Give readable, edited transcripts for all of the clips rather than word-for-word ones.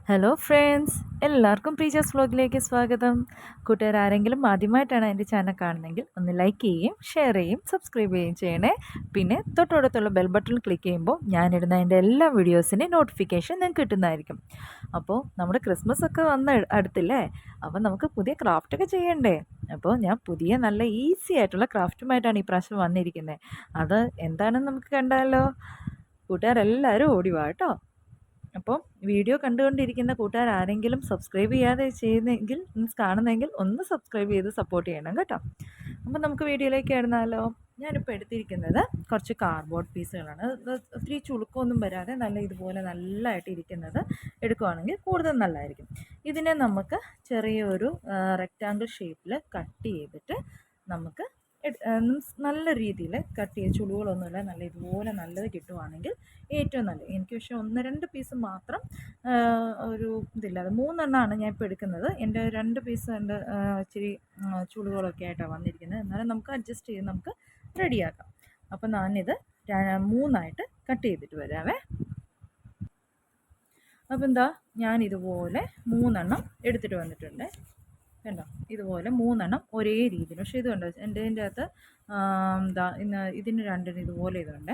Hello friends, എല്ലാവർക്കും പ്രീജസ് വ്ലോഗിലേക്ക് സ്വാഗതം. കൂട്ടുകാരെങ്കിലും ആദ്യമായിട്ടാണ് എൻ്റെ ചാനൽ കാണുന്നതെങ്കിൽ ഒന്ന് ലൈക്ക് ചെയ്യുകയും ഷെയർ ചെയ്യുകയും സബ്സ്ക്രൈബ് ചെയ്യുകയും ചെയ്യണേ. പിന്നെ തൊട്ടടുത്തുള്ള ബെൽ ബട്ടൺ ക്ലിക്ക് ചെയ്യുമ്പോൾ ഞാനിടുന്ന എൻ്റെ എല്ലാ വീഡിയോസിൻ്റെയും നോട്ടിഫിക്കേഷൻ നിങ്ങൾക്ക് കിട്ടുന്നതായിരിക്കും. അപ്പോൾ നമ്മുടെ ക്രിസ്മസ് ഒക്കെ വന്ന് അടുത്തില്ലേ, അപ്പോൾ നമുക്ക് പുതിയ ക്രാഫ്റ്റൊക്കെ ചെയ്യണ്ടേ. അപ്പോൾ ഞാൻ പുതിയ നല്ല ഈസി ആയിട്ടുള്ള ക്രാഫ്റ്റുമായിട്ടാണ് ഈ പ്രാവശ്യം വന്നിരിക്കുന്നത്. അത് എന്താണെന്ന് നമുക്ക് കണ്ടാലോ. കൂട്ടുകാരെല്ലാവരും ഓടി വാ കേട്ടോ. അപ്പോൾ വീഡിയോ കണ്ടുകൊണ്ടിരിക്കുന്ന കൂട്ടുകാരാരെങ്കിലും സബ്സ്ക്രൈബ് ചെയ്യാതെ ചെയ്യുന്നെങ്കിൽ കാണുന്നെങ്കിൽ ഒന്ന് സബ്സ്ക്രൈബ് ചെയ്ത് സപ്പോർട്ട് ചെയ്യണം കേട്ടോ. അപ്പോൾ നമുക്ക് വീഡിയോയിലേക്ക് ഇടുന്നാലോ. ഞാനിപ്പോൾ എടുത്തിരിക്കുന്നത് കുറച്ച് കാർഡ്ബോർഡ് പീസുകളാണ്. ഒത്തിരി ചുളുക്കമൊന്നും വരാതെ നല്ല ഇതുപോലെ നല്ലതായിട്ട് ഇരിക്കുന്നത് എടുക്കുവാണെങ്കിൽ കൂടുതൽ നല്ലതായിരിക്കും. ഇതിനെ നമുക്ക് ചെറിയൊരു റെക്റ്റാങ്കിൾ ഷേപ്പിൽ കട്ട് ചെയ്തിട്ട് നമുക്ക് നല്ല രീതിയിൽ കട്ട് ചെയ്ത് ചുളിവുകളൊന്നുമില്ല, നല്ല ഇതുപോലെ നല്ലത് കിട്ടുവാണെങ്കിൽ ഏറ്റവും നല്ലത്. എനിക്ക് പക്ഷേ 1-2 പീസ് മാത്രം ഒരു ഇതില്ലാതെ 3 ഞാൻ ഇപ്പോൾ എടുക്കുന്നത്. എൻ്റെ 2 പീസ് എൻ്റെ ഇച്ചിരി ചുളിവുകളൊക്കെ ആയിട്ടാണ് വന്നിരിക്കുന്നത്. എന്നാലും നമുക്ക് അഡ്ജസ്റ്റ് ചെയ്ത് നമുക്ക് റെഡിയാക്കാം. അപ്പം ഞാനിത് 3 കട്ട് ചെയ്തിട്ട് വരാവേ. അപ്പം എന്താ, ഞാനിതുപോലെ 3 എടുത്തിട്ട് വന്നിട്ടുണ്ട്. കണ്ടോ, ഇതുപോലെ 3 ഒരേ രീതിയിൽ. പക്ഷേ ഇത് കണ്ടോ, എൻ്റെ അകത്ത് ഇതിന് 2 ഇതുപോലെ ഇതുണ്ട്.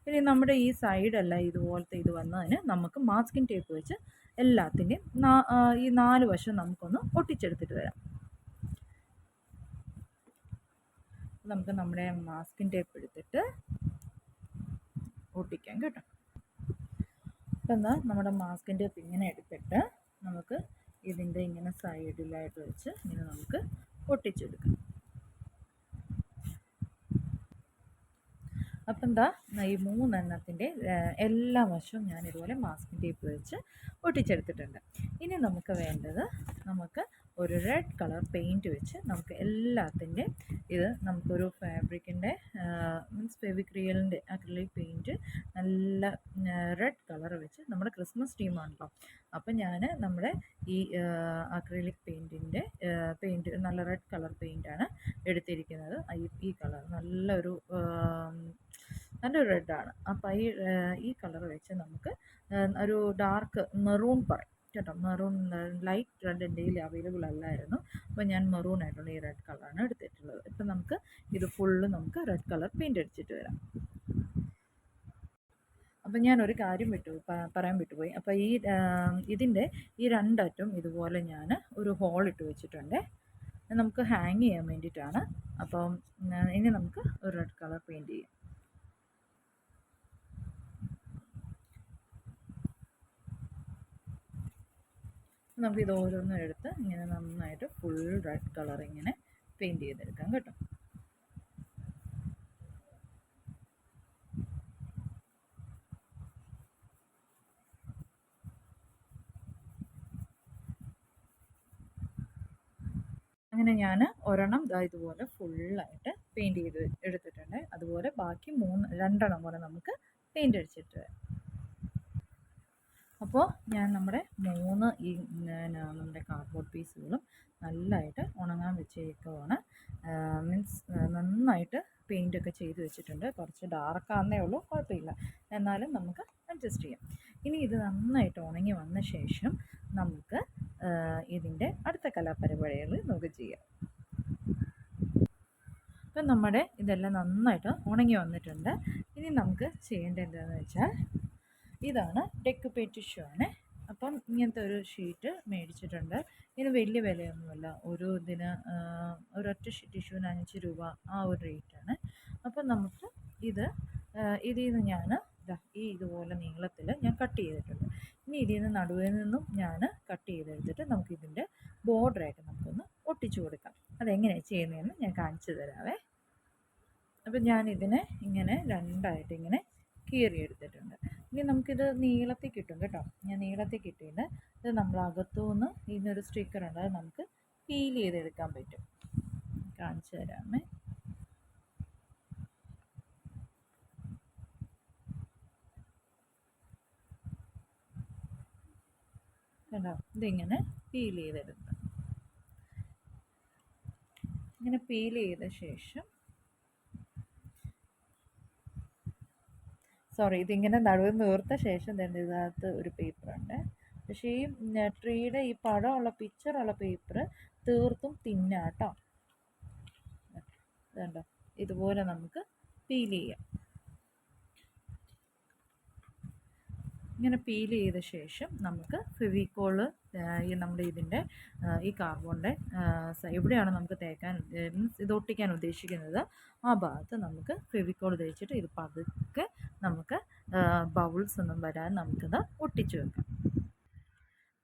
ഇനി നമ്മുടെ ഈ സൈഡെല്ലാം ഇതുപോലത്തെ ഇത് വന്നതിന് നമുക്ക് മാസ്കിംഗ് ടേപ്പ് വെച്ച് എല്ലാത്തിൻ്റെയും ഈ 4 വശം നമുക്കൊന്ന് ഒട്ടിച്ചെടുത്തിട്ട് വരാം. നമുക്ക് നമ്മുടെ മാസ്കിംഗ് ടേപ്പ് എടുത്തിട്ട് ഒട്ടിക്കാം കേട്ടോ. അപ്പം എന്നാൽ നമ്മുടെ മാസ്കിംഗ് ടേപ്പ് ഇങ്ങനെ എടുത്തിട്ട് നമുക്ക് ഇതിൻ്റെ ഇങ്ങനെ സൈഡിലായിട്ട് വെച്ച് ഇങ്ങനെ നമുക്ക് ഒട്ടിച്ചെടുക്കാം. അപ്പം എന്താ, ഈ 3 എല്ലാ വശവും ഞാനിതുപോലെ മാസ്കിംഗ് ടേപ്പ് വെച്ച് ഒട്ടിച്ചെടുത്തിട്ടുണ്ട്. ഇനി നമുക്ക് വേണ്ടത്, നമുക്ക് ഒരു റെഡ് കളർ പെയിൻറ്റ് വെച്ച് നമുക്ക് എല്ലാത്തിൻ്റെയും ഇത് നമുക്കൊരു ഫാബ്രിക്കിൻ്റെ മീൻസ് ഫെവിക്രിയലിൻ്റെ അക്രിലിക് പെയിൻറ്റ് നല്ല റെഡ് കളർ വെച്ച് നമ്മുടെ ക്രിസ്മസ് ടീമാണല്ലോ. അപ്പം ഞാൻ നമ്മുടെ ഈ അക്രിലിക് പെയിൻറ്റ് നല്ല റെഡ് കളർ പെയിൻറ്റാണ് എടുത്തിരിക്കുന്നത്. ഈ കളർ നല്ലൊരു റെഡാണ്. അപ്പോൾ ഈ കളർ വെച്ച് നമുക്ക് ഒരു ഡാർക്ക് മെറൂൺ പറയും കേട്ടോ. മെറൂൺ ലൈറ്റ് റെഡ് എൻ്റെ കയ്യിൽ അവൈലബിൾ അല്ലായിരുന്നു. അപ്പോൾ ഞാൻ മെറൂൺ ആയിട്ടുള്ള ഈ റെഡ് കളറാണ് എടുത്തിട്ടുള്ളത്. ഇപ്പം നമുക്ക് ഇത് ഫുള്ള് നമുക്ക് റെഡ് കളർ പെയിൻറ്റ് അടിച്ചിട്ട് വരാം. അപ്പം ഞാനൊരു കാര്യം പറയാൻ വിട്ടുപോയി. അപ്പോൾ ഇതിൻ്റെ ഈ 2 അറ്റം ഇതുപോലെ ഞാൻ ഒരു ഹോൾ ഇട്ട് വെച്ചിട്ടുണ്ട്. നമുക്ക് ഹാങ് ചെയ്യാൻ വേണ്ടിയിട്ടാണ്. അപ്പം ഇനി നമുക്ക് ഒരു റെഡ് കളർ പെയിൻറ്റ് ചെയ്യാം. നമുക്കിത് ഓരോന്നും എടുത്ത് ഇങ്ങനെ നന്നായിട്ട് ഫുൾ റെഡ് കളർ ഇങ്ങനെ പെയിൻറ്റ് ചെയ്തെടുക്കാം കേട്ടോ. അങ്ങനെ ഞാൻ ഒരെണ്ണം ഇതുപോലെ ഫുള്ളായിട്ട് പെയിൻറ്റ് ചെയ്ത് എടുത്തിട്ടുണ്ട്. അതുപോലെ ബാക്കി 2 കൂടെ നമുക്ക് പെയിൻറ്റ് അടിച്ചിട്ട് വരാം. അപ്പോൾ ഞാൻ നമ്മുടെ 3 നമ്മുടെ കാർഡ്ബോർഡ് പീസുകളും നല്ലതായിട്ട് ഉണങ്ങാൻ വെച്ചേക്കുവാണ്. മീൻസ് നന്നായിട്ട് പെയിൻറ്റൊക്കെ ചെയ്ത് വെച്ചിട്ടുണ്ട്. കുറച്ച് ഡാർക്കാന്നേ ഉള്ളൂ, കുഴപ്പമില്ല, എന്നാലും നമുക്ക് അഡ്ജസ്റ്റ് ചെയ്യാം. ഇനി ഇത് നന്നായിട്ട് ഉണങ്ങി വന്ന ശേഷം നമുക്ക് ഇതിൻ്റെ അടുത്ത കലാപരിപാടികൾ നമുക്ക് ചെയ്യാം. ഇപ്പം നമ്മുടെ ഇതെല്ലാം നന്നായിട്ട് ഉണങ്ങി വന്നിട്ടുണ്ട്. ഇനി നമുക്ക് ചെയ്യേണ്ടത് എന്താണെന്ന് വെച്ചാൽ, ഇതാണ് ഡെക്കുപ്പേറ്റ് ടിഷ്യൂ ആണ്. അപ്പം ഇങ്ങനത്തെ ഒരു ഷീറ്റ് മേടിച്ചിട്ടുണ്ട്. ഇതിന് വലിയ വിലയൊന്നുമില്ല. ഒരൊറ്റ ടിഷ്യൂവിന് 5 രൂപ, ആ ഒരു റേറ്റാണ്. അപ്പം നമുക്ക് ഇതിൽ നിന്ന് ഞാൻ ഇതുപോലെ നീളത്തിൽ ഞാൻ കട്ട് ചെയ്തിട്ടുണ്ട്. ഇനി ഇതിൽ നിന്ന് നടുവിൽ നിന്നും ഞാൻ കട്ട് ചെയ്തെടുത്തിട്ട് നമുക്കിതിൻ്റെ ബോർഡറായിട്ട് നമുക്കൊന്ന് ഒട്ടിച്ചു കൊടുക്കാം. അതെങ്ങനെയാണ് ചെയ്യുന്നതെന്ന് ഞാൻ കാണിച്ചു തരാവേ. അപ്പം ഞാനിതിനെ ഇങ്ങനെ 2 ഇങ്ങനെ കീറിയെടുത്തിട്ടുണ്ട്. ഇനി നമുക്കിത് നീളത്തിൽ കിട്ടും കേട്ടോ. ഞാൻ നീളത്തിൽ കിട്ടിയിട്ട് ഇത് നമ്മൾ അകത്തുനിന്ന് ഇതിനൊരു സ്റ്റിക്കറുണ്ട്, അത് നമുക്ക് പീൽ ചെയ്തെടുക്കാൻ പറ്റും. കാണിച്ചു തരാമേ. കണ്ടോ, ഇതിങ്ങനെ പീൽ ചെയ്തെടുക്കാം. ഇങ്ങനെ പീൽ ചെയ്ത ശേഷം ഇതിങ്ങനെ നടുവ് നീർത്ത ശേഷം തന്നെ ഇതിനകത്ത് ഒരു പേപ്പറുണ്ട്. പക്ഷേ ഈ ട്രീയുടെ ഈ പടമുള്ള പിക്ചറുള്ള പേപ്പർ തീർത്തും തിന്നാട്ടോ. ഇതുണ്ടോ, ഇതുപോലെ നമുക്ക് പീൽ ചെയ്യാം. ഇങ്ങനെ പീൽ ചെയ്ത ശേഷം നമുക്ക് ഫെവിക്കോള് നമ്മുടെ ഇതിൻ്റെ ഈ കാർബണിൻ്റെ എവിടെയാണ് നമുക്ക് തേക്കാൻ ഇത് ഒട്ടിക്കാൻ ഉദ്ദേശിക്കുന്നത് ആ ഭാഗത്ത് നമുക്ക് ഫെവിക്കോൾ തേച്ചിട്ട് ഇത് പതുക്കെ നമുക്ക് ബൗൾസ് ഒന്നും വരാൻ നമുക്കിത് ഒട്ടിച്ചു വെക്കാം.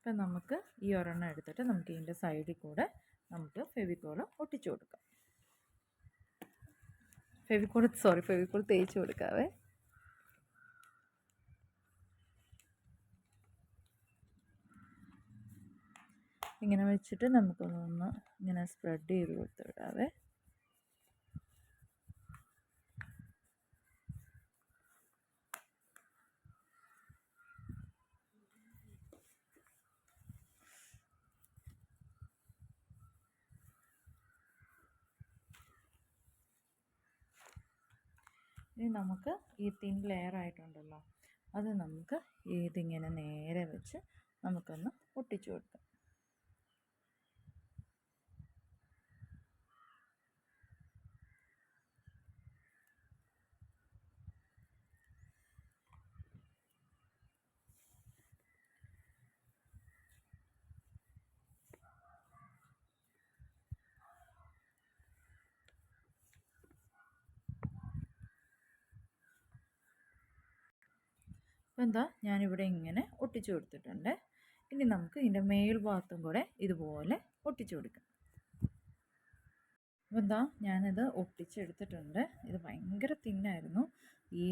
ഇപ്പം നമുക്ക് ഈ ഒരെണ്ണം എടുത്തിട്ട് നമുക്ക് ഇതിൻ്റെ സൈഡിൽ കൂടെ നമുക്ക് ഫെവിക്കോൾ ഒട്ടിച്ചു കൊടുക്കാം. ഫെവിക്കോൾ തേച്ച് കൊടുക്കാവേ. ഇങ്ങനെ വെച്ചിട്ട് നമുക്കൊന്ന് ഇങ്ങനെ സ്പ്രെഡ് ചെയ്ത് കൊടുത്ത് വിടാവേ. ഇനി നമുക്ക് ഈ തിൻ ലെയർ ആയിട്ടുണ്ടല്ലോ അത് നമുക്ക് ഇതിങ്ങനെ നേരെ വെച്ച് നമുക്കൊന്ന് ഒട്ടിച്ചു കൊടുക്കാം. അപ്പോൾ എന്താ ഞാനിവിടെ ഇങ്ങനെ ഒട്ടിച്ചു കൊടുത്തിട്ടുണ്ട്. ഇനി നമുക്ക് ഇതിൻ്റെ മേൽഭാഗത്തും കൂടെ ഇതുപോലെ ഒട്ടിച്ചു കൊടുക്കാം. അപ്പോൾ എന്താ ഞാനിത് ഒട്ടിച്ചെടുത്തിട്ടുണ്ട്. ഇത് ഭയങ്കര തിന്നായിരുന്നു ഈ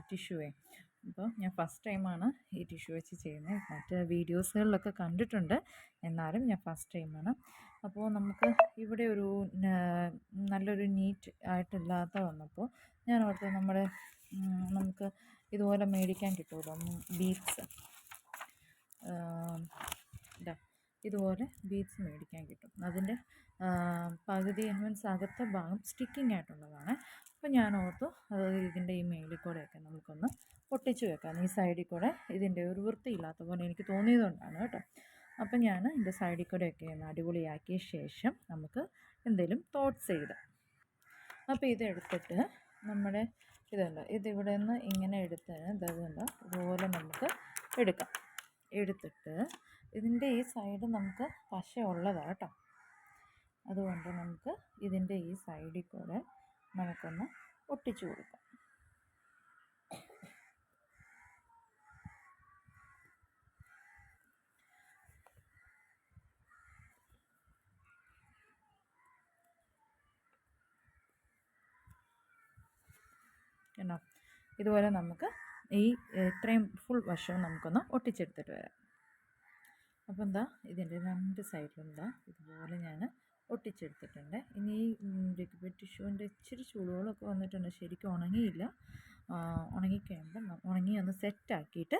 ടിഷ്യൂവേ. അപ്പോൾ ഞാൻ ഫസ്റ്റ് ടൈമാണ് ഈ ടിഷ്യൂ വെച്ച് ചെയ്യുന്നത്. മറ്റ് വീഡിയോസുകളിലൊക്കെ കണ്ടിട്ടുണ്ട്, എന്നാലും ഞാൻ ഫസ്റ്റ് ടൈമാണ്. അപ്പോൾ നമുക്ക് ഇവിടെ ഒരു നല്ലൊരു നീറ്റ് ആയിട്ടില്ലാത്ത വന്നപ്പോൾ ഞാൻ ഓർത്ത് നമുക്ക് ഇതുപോലെ മേടിക്കാൻ കിട്ടുമല്ലോ ബീഡ്സ്. ഇതുപോലെ ബീഡ്സ് മേടിക്കാൻ കിട്ടും. അതിൻ്റെ പകുതി മീൻസ് അകത്തെ ഭാഗം സ്റ്റിക്കിംഗ് ആയിട്ടുള്ളതാണ്. അപ്പോൾ ഞാൻ ഓർത്തു ഇതിൻ്റെ ഈ മേളിൽ കൂടെയൊക്കെ നമുക്കൊന്ന് ഒട്ടിച്ച് വെക്കാം. ഈ സൈഡിൽ കൂടെ ഇതിൻ്റെ ഒരു വൃത്തിയില്ലാത്ത പോലെ എനിക്ക് തോന്നിയതുകൊണ്ടാണ് കേട്ടോ. അപ്പം ഞാൻ ഇതിൻ്റെ സൈഡിൽ കൂടെയൊക്കെ ഒന്ന് അടിപൊളിയാക്കിയ ശേഷം നമുക്ക് എന്തെങ്കിലും തോട്ട്സ് എഴുതാം. അപ്പോൾ ഇതെടുത്തിട്ട് നമ്മുടെ ഇതിവിടെ നിന്ന് ഇങ്ങനെ എടുത്ത് ഇതുപോലെ നമുക്ക് എടുക്കാം. എടുത്തിട്ട് ഇതിൻ്റെ ഈ സൈഡ് നമുക്ക് പശ ഉള്ളതാണ് കേട്ടോ. അതുകൊണ്ട് നമുക്ക് ഇതിൻ്റെ ഈ സൈഡിൽ കൂടെ നമുക്കൊന്ന് ഒട്ടിച്ചു കൊടുക്കാം. കണ്ടോ, ഇതുപോലെ നമുക്ക് ഈ ഇത്രയും ഫുൾ വശവും നമുക്കൊന്ന് ഒട്ടിച്ചെടുത്തിട്ട് വരാം. അപ്പോൾ എന്താ ഇതിൻ്റെ രണ്ട് സൈഡിലും ഇതുപോലെ ഞാൻ ഒട്ടിച്ചെടുത്തിട്ടുണ്ട്. ഇനി ഈ ടിഷ്യൂവിൻ്റെ ഇച്ചിരി ചൂടുകളൊക്കെ വന്നിട്ടുണ്ട്, ശരിക്കും ഉണങ്ങിയില്ല. ഉണങ്ങിക്കഴിയുമ്പോൾ ഉണങ്ങി ഒന്ന് സെറ്റാക്കിയിട്ട്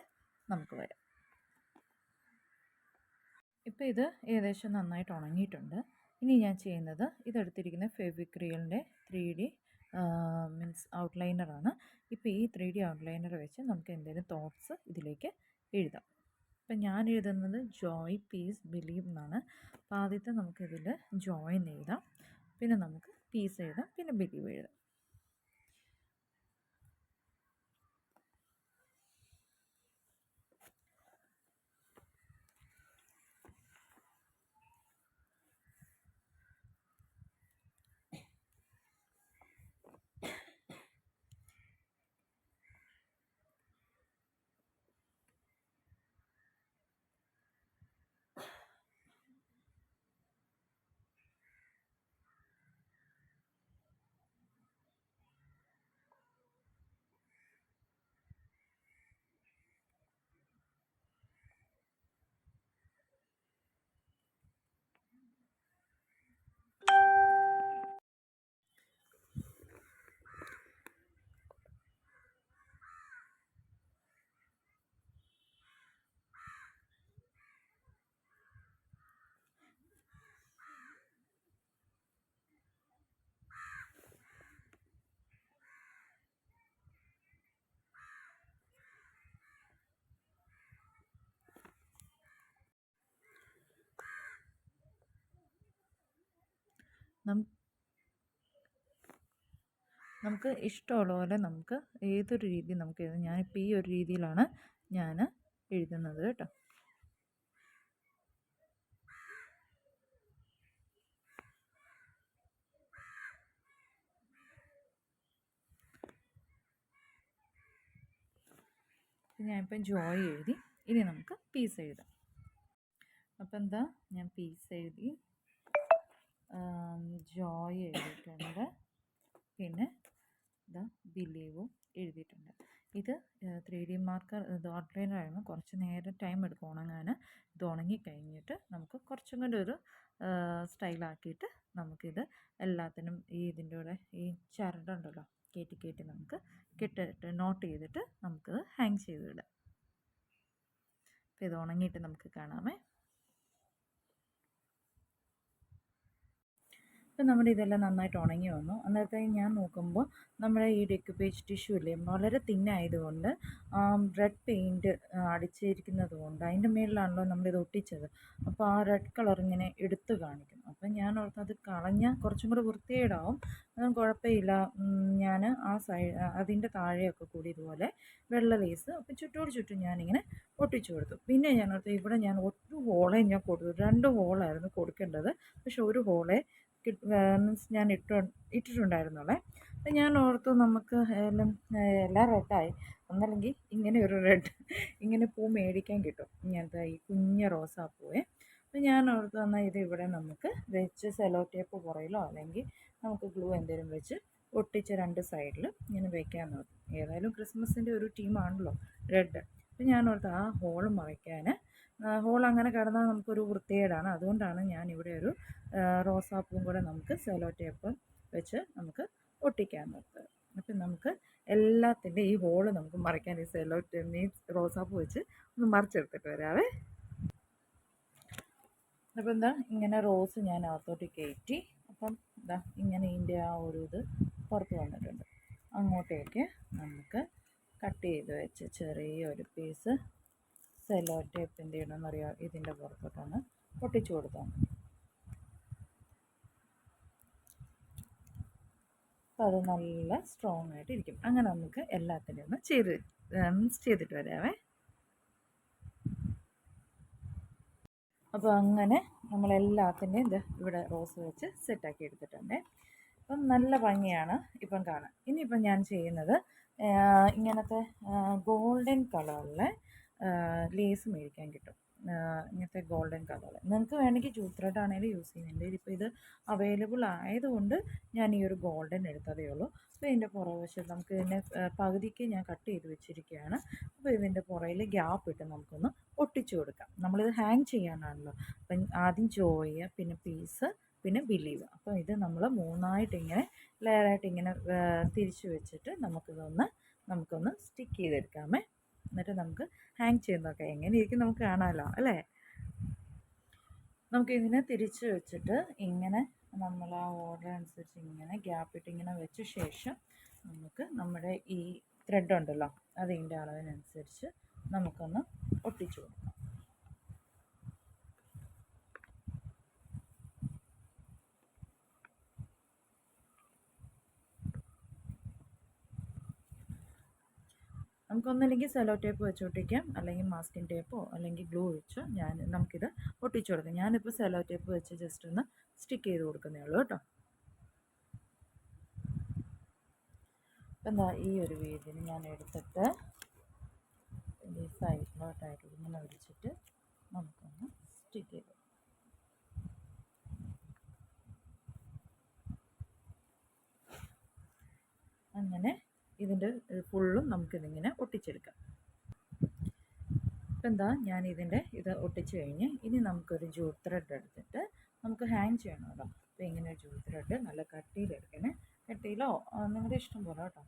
നമുക്ക് വരാം. ഇപ്പോൾ ഇത് ഏകദേശം നന്നായിട്ട് ഉണങ്ങിയിട്ടുണ്ട്. ഇനി ഞാൻ ചെയ്യുന്നത് ഇതെടുത്തിരിക്കുന്ന ഫെവിക്രിലിൻ്റെ 3D മീൻസ് ഔട്ട്ലൈനറാണ്. ഇപ്പോൾ ഈ 3D ഔട്ട്ലൈനർ വെച്ച് നമുക്ക് എന്തെങ്കിലും തോട്ട്സ് ഇതിലേക്ക് എഴുതാം. അപ്പം ഞാൻ എഴുതുന്നത് ജോയ് പീസ് ബിലീവ് എന്നാണ്. അപ്പോൾ ആദ്യത്തെ നമുക്കിതിൽ ജോയ് എന്ന് എഴുതാം, പിന്നെ നമുക്ക് പീസ് എഴുതാം, പിന്നെ ബിലീവ് എഴുതാം. നമുക്ക് ഇഷ്ടമുള്ള പോലെ നമുക്ക് ഏതൊരു രീതി നമുക്ക് എഴുതാം. ഞാനിപ്പോൾ ഈ ഒരു രീതിയിലാണ് ഞാൻ എഴുതുന്നത് കേട്ടോ. ഞാനിപ്പം ജോയ് എഴുതി. ഇനി നമുക്ക് പീസ് എഴുതാം. അപ്പം എന്താ, ഞാൻ പീസ് എഴുതി, ജോയ് എഴുതിയിട്ടുണ്ട്, പിന്നെ ഇതാ ബിലീവും എഴുതിയിട്ടുണ്ട്. ഇത് 3D മാർക്കർ ഇത് ഔട്ട്ലൈനറായിരുന്നു. കുറച്ച് നേരം ടൈം എടുക്കും ഉണങ്ങാൻ. ഇത് ഉണങ്ങിക്കഴിഞ്ഞിട്ട് നമുക്ക് കുറച്ചും കൂടി ഒരു സ്റ്റൈലാക്കിയിട്ട് നമുക്കിത് എല്ലാത്തിനും ഈ ഇതിൻ്റെ കൂടെ ഈ ചരടുണ്ടല്ലോ കയറ്റി നമുക്ക് കെട്ടിട്ട് നോട്ട് ചെയ്തിട്ട് നമുക്കത് ഹാങ് ചെയ്ത് വിടാം. അപ്പോൾ ഇത് ഉണങ്ങിയിട്ട് നമുക്ക് കാണാമേ. ഇപ്പം നമ്മുടെ ഇതെല്ലാം നന്നായിട്ട് ഉണങ്ങി വന്നു. അന്നേരത്തെ ഞാൻ നോക്കുമ്പോൾ നമ്മുടെ ഈ ഡെക്കുപേജ് ടിഷ്യൂ ഇല്ലേ വളരെ തിന്നായതുകൊണ്ട് റെഡ് പെയിൻറ്റ് അടിച്ചിരിക്കുന്നത് കൊണ്ട് അതിൻ്റെ മേളിലാണല്ലോ നമ്മളിത് ഒട്ടിച്ചത്. അപ്പോൾ ആ റെഡ് കളർ ഇങ്ങനെ എടുത്ത് കാണിക്കും. അപ്പം ഞാൻ ഓർത്തത് കളഞ്ഞാൽ കുറച്ചും കൂടെ വൃത്തികേടാവും. അതൊന്നും കുഴപ്പമില്ല. ഞാൻ ആ അതിൻ്റെ താഴെയൊക്കെ കൂടി ഇതുപോലെ വെള്ള ലേസ് അപ്പം ചുറ്റും ഞാനിങ്ങനെ ഒട്ടിച്ചു കൊടുത്തു. പിന്നെ ഞാൻ ഓർത്തു ഇവിടെ ഞാൻ ഒരു ഹോളേ ഞാൻ കൊടുത്തു. 2 ഹോളായിരുന്നു കൊടുക്കേണ്ടത്. പക്ഷെ ഒരു ഹോളേ മീൻസ് ഞാൻ ഇട്ടിട്ടുണ്ടായിരുന്നുള്ളേ. അപ്പം ഞാൻ ഓർത്തു നമുക്ക് എല്ലാം റെഡായി, ഒന്നല്ലെങ്കിൽ ഇങ്ങനെ ഒരു റെഡ് ഇങ്ങനെ പൂ മേടിക്കാൻ കിട്ടും, ഇങ്ങനത്തെ ഈ കുഞ്ഞ റോസാപ്പൂവേ. അപ്പം ഞാൻ ഓർത്തു എന്നാൽ ഇത് ഇവിടെ നമുക്ക് വെച്ച് സെലോ ടേപ്പ് പുറയിലോ അല്ലെങ്കിൽ നമുക്ക് ഗ്ലൂ എന്തെങ്കിലും വെച്ച് ഒട്ടിച്ച് 2 സൈഡിലും ഇങ്ങനെ വയ്ക്കാമെന്ന് ഓർത്തു. ഏതായാലും ക്രിസ്മസിൻ്റെ ഒരു ടീമാണല്ലോ റെഡ്. അപ്പം ഞാൻ ഓർത്തു ആ ഹോൾ മറയ്ക്കാൻ, ഹോൾ അങ്ങനെ കിടന്നാൽ നമുക്കൊരു വൃത്തികേടാണ്. അതുകൊണ്ടാണ് ഞാൻ ഇവിടെ ഒരു റോസാപ്പൂവും കൂടെ നമുക്ക് സെലോ ടേപ്പ് വെച്ച് നമുക്ക് ഒട്ടിക്കാൻ നോക്കുക. അപ്പം നമുക്ക് എല്ലാത്തിൻ്റെ ഈ ഹോള് നമുക്ക് മറിക്കാൻ ഈ സെലോ ടേപ്പ് ഈ റോസാപ്പൂ വെച്ച് ഒന്ന് മറിച്ചെടുത്തിട്ട് വരാവേ. അപ്പം എന്താ ഇങ്ങനെ റോസ് ഞാൻ അകത്തോട്ട് കയറ്റി. അപ്പം എന്താ ഇങ്ങനെ ഇതിൻ്റെ ആ ഒരു ഇത് പുറത്ത് വന്നിട്ടുണ്ട്. അങ്ങോട്ടേക്ക് നമുക്ക് കട്ട് ചെയ്ത് വെച്ച് ചെറിയൊരു പീസ് സെലോ ടേപ്പിൻ്റെ ഇടമെന്നറിയാം ഇതിൻ്റെ പുറത്തോട്ടാണ് ഒട്ടിച്ചു കൊടുത്താൽ മതി. അപ്പോൾ അത് നല്ല സ്ട്രോങ് ആയിട്ട് ഇരിക്കും. അങ്ങനെ നമുക്ക് എല്ലാത്തിൻ്റെയും ഒന്ന് ചെയ്തിട്ട് വരാവേ. അപ്പോൾ അങ്ങനെ നമ്മളെല്ലാത്തിൻ്റെയും ഇത് ഇവിടെ റോസ് വെച്ച് സെറ്റാക്കി എടുത്തിട്ടുണ്ട്. അപ്പം നല്ല ഭംഗിയാണ് ഇപ്പം കാണാൻ. ഇനിയിപ്പം ഞാൻ ചെയ്യുന്നത് ഇങ്ങനത്തെ ഗോൾഡൻ കളറിലെ ലേസ് മേടിക്കാൻ കിട്ടും. ഇങ്ങനത്തെ ഗോൾഡൻ കളർ നിങ്ങൾക്ക് വേണമെങ്കിൽ ജൂട്ട് ത്രെഡ് ആണെങ്കിലും യൂസ് ചെയ്യുന്നുണ്ട്. ഇതിപ്പോൾ ഇത് അവൈലബിൾ ആയതുകൊണ്ട് ഞാൻ ഈ ഒരു ഗോൾഡൻ എടുത്തതേ ഉള്ളൂ. അപ്പോൾ ഇതിൻ്റെ പുറകുവശത്ത് നമുക്ക് ഇതിനെ പകുതിക്ക് ഞാൻ കട്ട് ചെയ്ത് വെച്ചിരിക്കുകയാണ്. അപ്പോൾ ഇതിൻ്റെ പുറയിൽ ഗ്യാപ്പ് ഇട്ട് നമുക്കൊന്ന് ഒട്ടിച്ചു കൊടുക്കാം. നമ്മളിത് ഹാങ് ചെയ്യാനാണല്ലോ. അപ്പം ആദ്യം ജോയ്, പിന്നെ പീസ്, പിന്നെ ബിലീവ്. അപ്പോൾ ഇത് നമ്മൾ 3ആയിട്ട് ഇങ്ങനെ ലെയറായിട്ട് ഇങ്ങനെ തിരിച്ച് വെച്ചിട്ട് നമുക്കൊന്ന് സ്റ്റിക്ക് ചെയ്തെടുക്കാമേ. എന്നിട്ട് നമുക്ക് ഹാങ് ചെയ്ത് നോക്കാം എങ്ങനെ ഇരിക്കും നമുക്ക് കാണാമല്ലോ അല്ലേ. നമുക്കിതിനെ തിരിച്ച് വെച്ചിട്ട് ഇങ്ങനെ നമ്മൾ ആ ഓർഡർ അനുസരിച്ച് ഇങ്ങനെ ഗ്യാപ്പ് ഇട്ട് ഇങ്ങനെ വെച്ച ശേഷം നമുക്ക് നമ്മുടെ ഈ ത്രെഡ് ഉണ്ടല്ലോ അതിൻ്റെ അളവിനനുസരിച്ച് നമുക്കൊന്ന് ഒട്ടിച്ചു കൊടുക്കാം. നമുക്കൊന്നല്ലെങ്കിൽ സെലോ ടേപ്പ് വെച്ച് ഒട്ടിക്കാം, അല്ലെങ്കിൽ മാസ്കിൻ ടേപ്പോ അല്ലെങ്കിൽ ഗ്ലൂ വെച്ചോ നമുക്കിത് ഒട്ടിച്ചു കൊടുക്കാം. ഞാനിപ്പോൾ സെലോ ടേപ്പ് വെച്ച് ജസ്റ്റ് ഒന്ന് സ്റ്റിക്ക് ചെയ്ത് കൊടുക്കുന്നേ ഉള്ളൂ കേട്ടോ. എന്താ ഈ ഒരു വീതിന് ഞാൻ എടുത്തിട്ട് ഈ സൈഡിലോട്ടായിട്ട് ഇങ്ങനെ ഒടിച്ചിട്ട് നമുക്കൊന്ന് സ്റ്റിക്ക് ചെയ്ത് അങ്ങനെ ഇതിൻ്റെ ഫുള്ളും നമുക്കിതിങ്ങനെ ഒട്ടിച്ചെടുക്കാം. ഇപ്പം എന്താ ഞാൻ ഇത് ഒട്ടിച്ച് കഴിഞ്ഞ് ഇനി നമുക്കൊരു ജൂട്ട് ത്രെഡ് എടുത്തിട്ട് നമുക്ക് ഹാങ് ചെയ്യണമല്ലോ. അപ്പോൾ ഇങ്ങനെ ഒരു ജൂട്ട് ത്രെഡ് നല്ല കട്ടിയിലെടുക്കണേ, കട്ടിയിലോ നിങ്ങളുടെ ഇഷ്ടം പോലെ കേട്ടോ.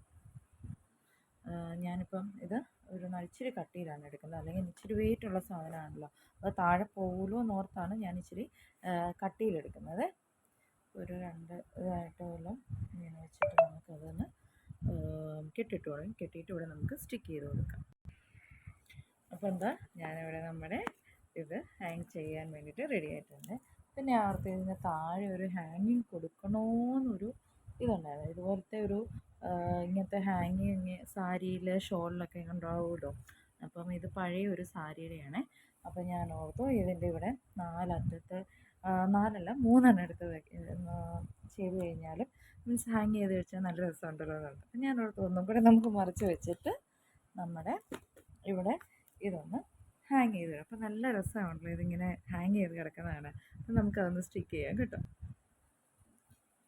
ഞാനിപ്പം ഇത് ഒരു ഇച്ചിരി കട്ടിയിലാണ് എടുക്കുന്നത്, അല്ലെങ്കിൽ ഇച്ചിരി വെയിറ്റുള്ള സാധനമാണല്ലോ, അത് താഴെ പോകുമല്ലോ എന്നോർത്താണ് ഞാൻ ഇച്ചിരി കട്ടിയിലെടുക്കുന്നത്. ഒരു 2 ഇതായിട്ടോളം ഇങ്ങനെ വെച്ചിട്ട് നമുക്കതൊന്ന് കെട്ടിയിട്ട് ഇവിടെ നമുക്ക് സ്റ്റിക്ക് ചെയ്ത് കൊടുക്കാം. അപ്പോൾ എന്താ ഞാനിവിടെ നമ്മുടെ ഇത് ഹാങ് ചെയ്യാൻ വേണ്ടിയിട്ട് റെഡി ആയിട്ടുണ്ട്. പിന്നെ ഞാൻ ഓർത്ത് ഇതിന് താഴെ ഒരു ഹാങ്ങിങ് കൊടുക്കണോന്നൊരു ഇതുണ്ടായിരുന്നു. ഇതുപോലത്തെ ഒരു ഇങ്ങനത്തെ ഹാങ്ങിങ് സാരിയിൽ ഷോളിലൊക്കെ ഉണ്ടാവുമല്ലോ. അപ്പം ഇത് പഴയ ഒരു സാരിയുടെയാണ്. അപ്പം ഞാൻ ഓർത്തു ഇതിൻ്റെ ഇവിടെ നാലറ്റത്ത് നാലല്ല മൂന്നെണ്ണം എടുത്ത് ചെയ്ത് കഴിഞ്ഞാൽ മീൻസ് ഹാങ് ചെയ്ത് വെച്ചാൽ നല്ല രസമുണ്ടല്ലോ എന്നുണ്ട്. അപ്പം ഞാൻ ഓർത്തു ഒന്നും കൂടെ നമുക്ക് മറിച്ച് വെച്ചിട്ട് നമ്മുടെ ഇവിടെ ഇതൊന്ന് ഹാങ് ചെയ്ത് അപ്പം നല്ല രസമാണല്ലോ ഇതിങ്ങനെ ഹാങ് ചെയ്ത് കിടക്കുന്നതാണ്. അപ്പം നമുക്കതൊന്ന് സ്റ്റിക്ക് ചെയ്യാം കേട്ടോ.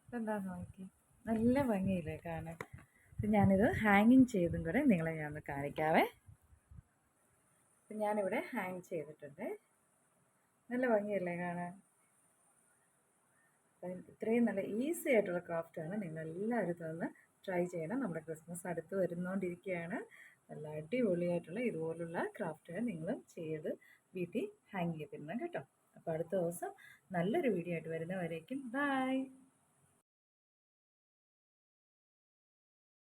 അപ്പം എന്താണെന്ന് നോക്കി നല്ല ഭംഗിയില്ലേ കാണാൻ. അപ്പം ഞാനിത് ഹാങ്ങിങ് ചെയ്തും കൂടെ നിങ്ങളെ ഞാനൊന്ന് കാണിക്കാവേ. അപ്പം ഞാനിവിടെ ഹാങ് ചെയ്തിട്ടുണ്ട്. നല്ല ഭംഗിയല്ലേ കാണാൻ. അപ്പം ഇത്രയും നല്ല ഈസി ആയിട്ടുള്ള ക്രാഫ്റ്റാണ്. നിങ്ങളെല്ലാവരും ഇതൊന്ന് ട്രൈ ചെയ്യണം. നമ്മുടെ ക്രിസ്മസ് അടുത്ത് വരുന്നോണ്ടിരിക്കുകയാണ്. നല്ല അടിപൊളിയായിട്ടുള്ള ഇതുപോലുള്ള ക്രാഫ്റ്റുകൾ നിങ്ങളും ചെയ്ത് വീട്ടിൽ ഹാങ് ചെയ്തിടണം കേട്ടോ. അപ്പോൾ അടുത്ത ദിവസം നല്ലൊരു വീഡിയോ ആയിട്ട് വരുന്നവരേക്കും ബൈ.